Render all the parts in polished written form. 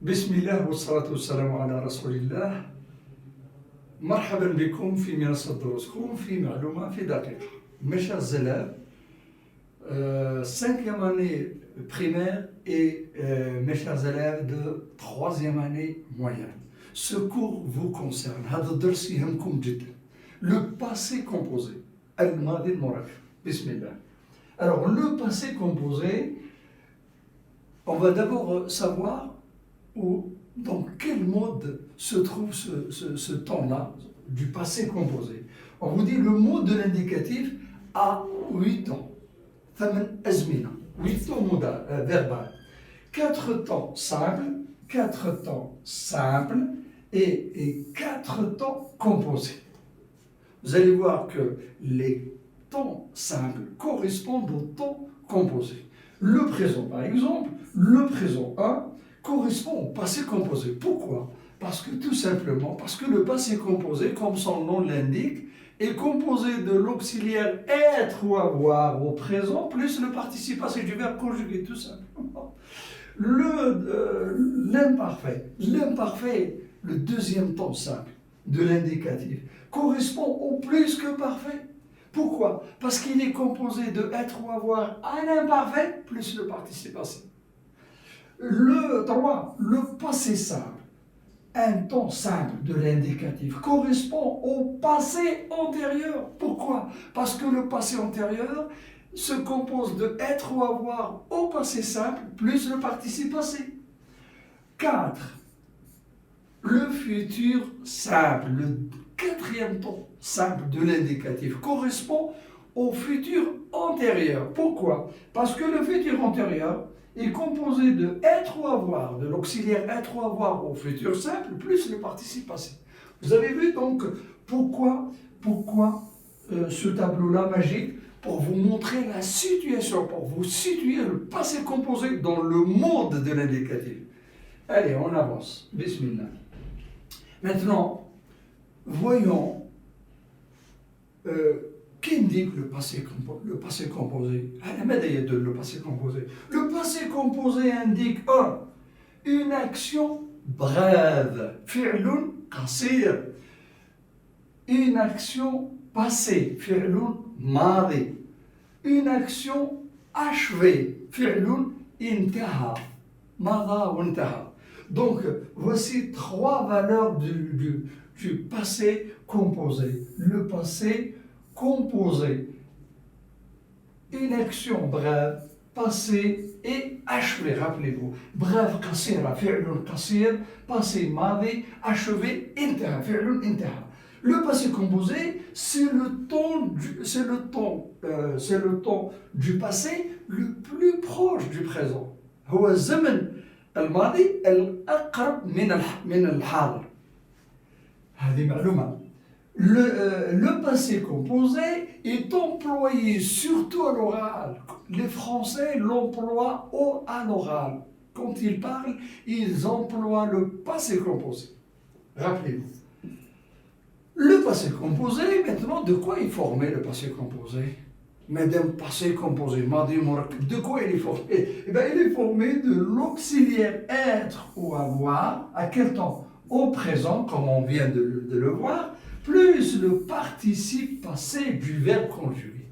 بسم الله والصلاة والسلام على رسول الله. مرحبا بكم في منصة دروسكم في معلومة في دقيقة. Mes chers élèves, 5e année primaire et mes chers élèves de 3e année moyenne. Ce cours vous concerne. هذا الدرس يهمكم جدا. Le passé composé. الماضي المركب. بسم الله. Alors le passé composé, on va d'abord savoir dans quel mode se trouve ce temps-là du passé composé. On vous dit le mode de l'indicatif a 8 temps. 8 temps verbal. 4 temps simples, 4 temps simples et 4 temps composés. Vous allez voir que les temps simples correspondent aux temps composés. Le présent, par exemple, le présent 1 correspond au passé composé. Pourquoi? Parce que tout simplement, parce que le passé composé, comme son nom l'indique, est composé de l'auxiliaire être ou avoir au présent, plus le participe passé du verbe conjugué, tout simplement. L'imparfait, le deuxième temps simple de l'indicatif, correspond au plus que parfait. Pourquoi? Parce qu'il est composé de être ou avoir à l'imparfait, plus le participe passé. Le 3, le passé simple, un temps simple de l'indicatif, correspond au passé antérieur. Pourquoi? Parce que le passé antérieur se compose de être ou avoir au passé simple, plus le participe passé. 4, le futur simple, le quatrième temps simple de l'indicatif, correspond au futur antérieur. Pourquoi? Parce que le futur antérieur est composé de être ou avoir, de l'auxiliaire être ou avoir au futur simple, plus le participe passé. Vous avez vu donc pourquoi ce tableau-là magique? Pour vous montrer la situation, pour vous situer le passé composé dans le mode de l'indicatif. Allez, on avance. Bismillah. Maintenant, voyons qui indique le passé composé. Le passé composé indique une action brève, fi'lun qasir. Une action passée, fi'lun madi. Une action achevée, fi'lun intaha. Mada wa intaha. Donc, voici 3 valeurs du passé composé. Le passé composé. Une action brève, passée et achevée. Rappelez-vous. Brève, qasira, fi'lun qasir, passé, madi, achevé, intaha, fi'lun intaha. Le passé composé, c'est le temps du passé le plus proche du présent. هو الزمن الماضي الأقرب من الحاضر. هذه معلومة. Le passé composé est employé surtout à l'oral. Les Français l'emploient à l'oral. Quand ils parlent, ils emploient le passé composé. Rappelez-vous. Le passé composé, maintenant, de quoi est formé le passé composé? Madame, passé composé, de quoi il est formé? Eh bien, il est formé de l'auxiliaire être ou avoir, à quel temps? Au présent, comme on vient de le voir, plus le participe passé du verbe conjugué.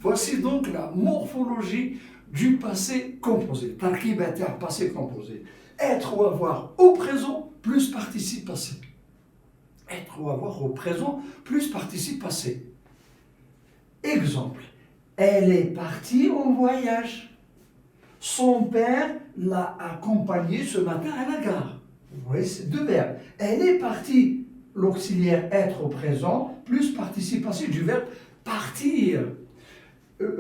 Voici donc la morphologie du passé composé. Tarkibatar, passé composé. Être ou avoir au présent, plus participe passé. Être ou avoir au présent, plus participe passé. Exemple. Elle est partie en voyage. Son père l'a accompagnée ce matin à la gare. Vous voyez, c'est 2 verbes. Elle est partie, l'auxiliaire être au présent, plus participe passé du verbe partir.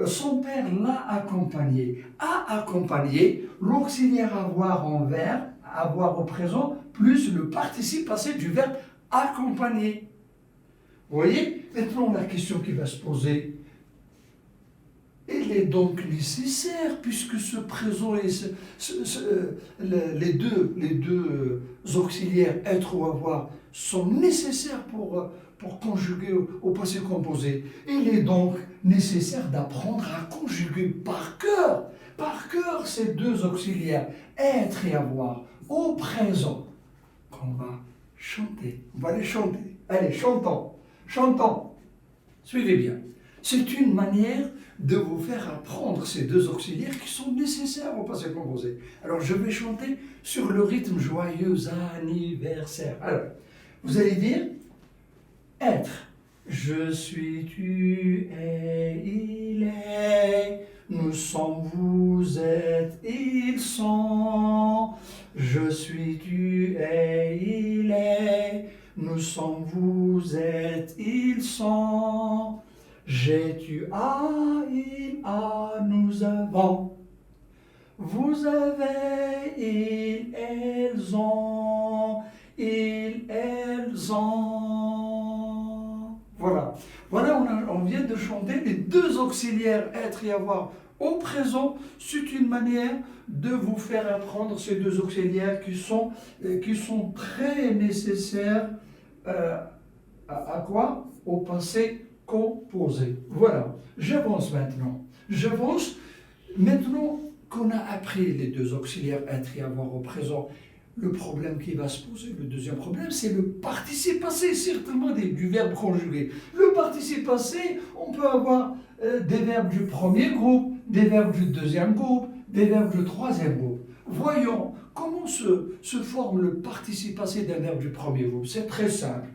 Son père l'a accompagnée. A accompagné, l'auxiliaire avoir en verbe, avoir au présent, plus le participe passé du verbe accompagner. Vous voyez? Maintenant, la question qui va se poser, il est donc nécessaire, puisque ce présent et les deux auxiliaires être ou avoir sont nécessaires pour conjuguer au passé composé. Il est donc nécessaire d'apprendre à conjuguer par cœur, par cœur ces deux auxiliaires, être et avoir, au présent, qu'on va chanter. On va les chanter. Allez, chantons, chantons. Suivez bien. C'est une manière de vous faire apprendre ces deux auxiliaires qui sont nécessaires au passé composé. Alors, je vais chanter sur le rythme joyeux anniversaire. Alors, vous allez dire être. Je suis, tu es, il est. Nous sommes, vous êtes, ils sont. Je suis, tu es, il est. Nous sommes, vous êtes, ils sont. J'ai, tu as, il a, nous avons. Vous avez, ils, elles ont. Ils, elles ont. Voilà. Voilà, on vient de chanter les deux auxiliaires être et avoir au présent. C'est une manière de vous faire apprendre ces deux auxiliaires qui sont très nécessaires à quoi? Au passé composé. Voilà. J'avance maintenant. J'avance maintenant qu'on a appris les deux auxiliaires être et avoir au présent. Le problème qui va se poser, le deuxième problème, c'est le participe passé, certainement du verbe conjugué. Le participe passé, on peut avoir des verbes du premier groupe, des verbes du deuxième groupe, des verbes du troisième groupe. Voyons comment se forme le participe passé d'un verbe du premier groupe. C'est très simple.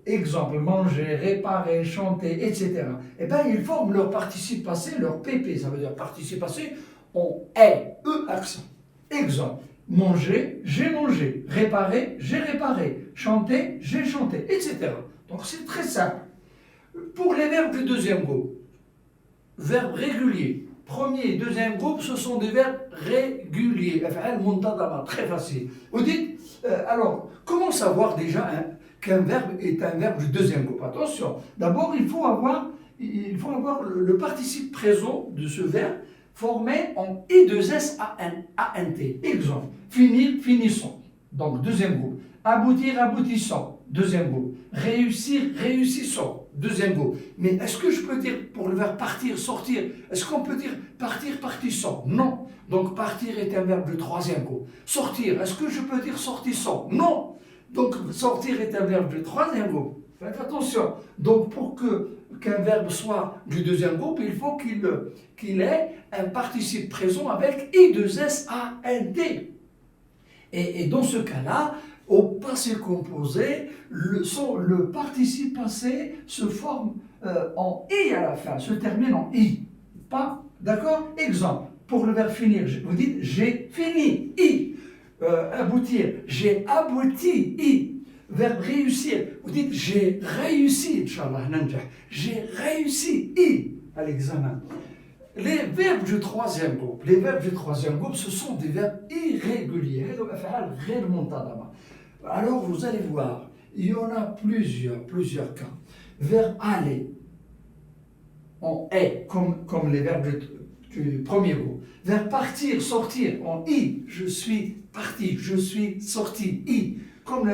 Exemple, manger, réparer, chanter, etc. Eh bien, ils forment leur participe passé, leur PP, ça veut dire participe passé, en est, E accent. Exemple. Manger, j'ai mangé. Réparer, j'ai réparé. Chanter, j'ai chanté, etc. Donc c'est très simple. Pour les verbes du deuxième groupe, verbes réguliers. Premier et deuxième groupe, ce sont des verbes réguliers. Très facile. Vous dites, alors, comment savoir déjà qu'un verbe est un verbe du deuxième groupe? Attention, d'abord il faut avoir le participe présent de ce verbe formé en I2SANT. Exemple, finir, finissons. Donc, deuxième groupe. Aboutir, aboutissons. Deuxième groupe. Réussir, réussissons. Deuxième groupe. Mais est-ce que je peux dire, pour le verbe partir, sortir, est-ce qu'on peut dire partir, partissons? Non. Donc, partir est un verbe du troisième groupe. Sortir, est-ce que je peux dire sortissons? Non. Donc, sortir est un verbe du troisième groupe. Faites attention. Donc, pour qu'un verbe soit du deuxième groupe, il faut qu'il ait un participe présent avec I2SANT. Et dans ce cas-là, au passé composé, le participe passé se forme en I à la fin, se termine en I. Pas, d'accord? Exemple, pour le verbe finir, vous dites j'ai fini, I. Aboutir, j'ai abouti, I. Verbe réussir, vous dites j'ai réussi, Inch'Allah, j'ai réussi, I, à l'examen. Les verbes du troisième groupe, ce sont des verbes irréguliers. Alors vous allez voir, il y en a plusieurs cas. Verbe aller, en est, comme les verbes du premier groupe. Verbe partir, sortir, en I, je suis parti, je suis sorti, I. Comme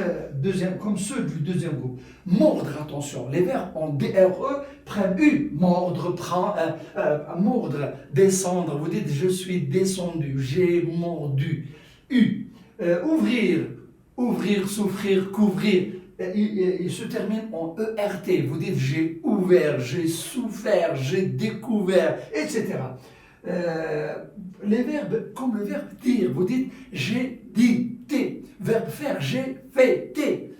ceux du deuxième groupe. Mordre, attention, les verbes en DRE prennent U. Mordre, mordre, descendre. Vous dites je suis descendu, j'ai mordu. U. Ouvrir, souffrir, couvrir. Il se termine en ERT. Vous dites j'ai ouvert, j'ai souffert, j'ai découvert, etc. Les verbes, comme le verbe dire, vous dites j'ai dit, T. Verbe faire, j'ai fait, T.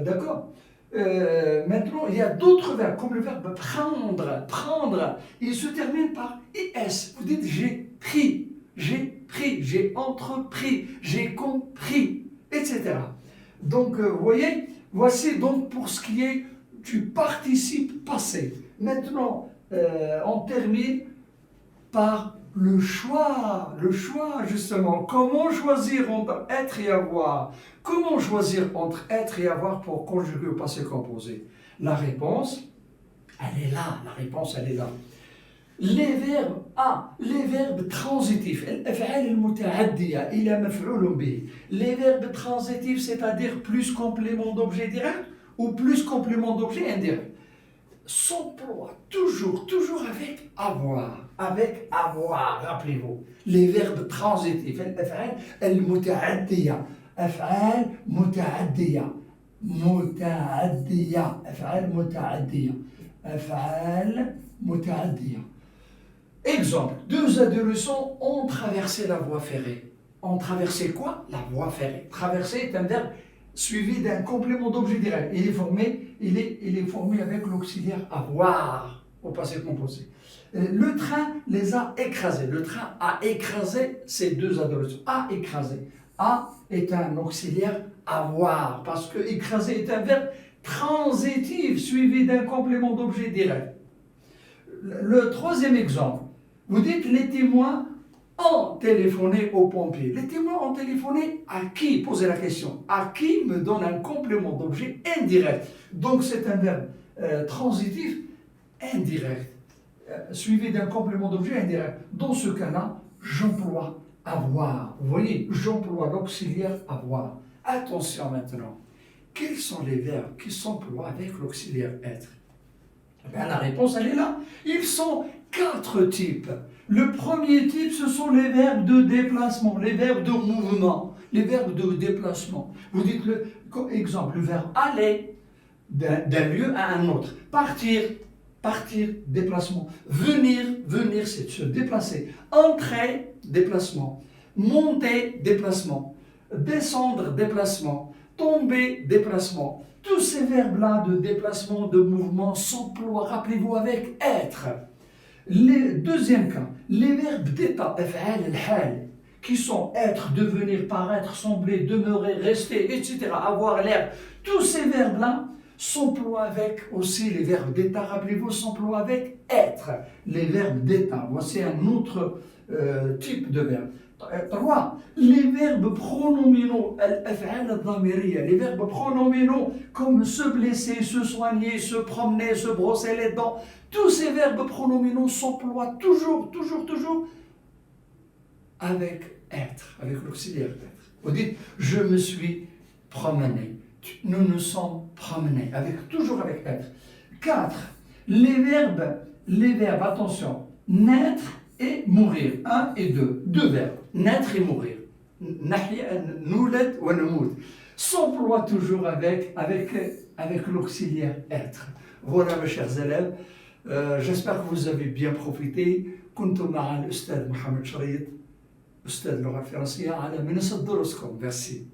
D'accord? Maintenant, il y a d'autres verbes, comme le verbe prendre. Il se termine par IS. Vous dites j'ai pris, j'ai entrepris, j'ai compris, etc. Donc, vous voyez, voici donc pour ce qui est du participe passé. Maintenant, on termine par le choix justement. Comment choisir entre être et avoir? Comment choisir entre être et avoir pour conjuguer au passé composé? La réponse, elle est là. Les verbes transitifs, les verbes transitifs, c'est-à-dire plus complément d'objet direct ou plus complément d'objet indirect, s'emploient toujours avec avoir. avec avoir, rappelez-vous. Les verbes transitifs, الأفعال المتعدية. أفعال متعدية. متعدية. أفعال متعدية. أفعال متعدية. Exemple, deux adolescents ont traversé la voie ferrée. Ont traversé quoi? La voie ferrée. Traverser est un verbe suivi d'un complément d'objet direct. Il est formé avec l'auxiliaire avoir au passé composé. Le train les a écrasés. Le train a écrasé ces deux adolescents. A écrasé. A est un auxiliaire avoir parce que écraser est un verbe transitif suivi d'un complément d'objet direct. Le troisième exemple, vous dites les témoins ont téléphoné aux pompiers. Les témoins ont téléphoné à qui? Posez la question. À qui me donne un complément d'objet indirect. Donc c'est un verbe transitif indirect, suivi d'un complément d'objet indirect. Dans ce cas-là, j'emploie avoir. Vous voyez, j'emploie l'auxiliaire avoir. Attention maintenant. Quels sont les verbes qui s'emploient avec l'auxiliaire être? Ben, la réponse, elle est là. Ils sont 4 types. Le premier type, ce sont les verbes de déplacement, les verbes de mouvement, les verbes de déplacement. Vous dites, exemple, le verbe aller d'un lieu à un autre. Partir, partir, déplacement. Venir, venir, c'est de se déplacer. Entrer, déplacement. Monter, déplacement. Descendre, déplacement. Tomber, déplacement. Tous ces verbes-là de déplacement, de mouvement s'emploient, rappelez-vous, avec être. Deuxième cas, les verbes d'état, af'al al-hal, qui sont être, devenir, paraître, sembler, demeurer, rester, etc., avoir l'air, tous ces verbes-là s'emploient avec aussi les verbes d'état, rappelez-vous, s'emploient avec être. Les verbes d'état, voici un autre type de verbe. 3. Les verbes pronominaux, les verbes pronominaux comme se blesser, se soigner, se promener, se brosser les dents, tous ces verbes pronominaux s'emploient toujours avec être, avec l'auxiliaire être. Vous dites, je me suis promené, nous nous sommes promenés, toujours avec être. 4. Les verbes, attention, naître et mourir, 1 et 2, deux verbes, naître et mourir, s'emploie toujours avec l'auxiliaire être. Voilà mes chers élèves, j'espère que vous avez bien profité. كنت مع الأستاذ محمد شريط أستاذ اللغة الفرنسية على منصة دروسكم. Merci.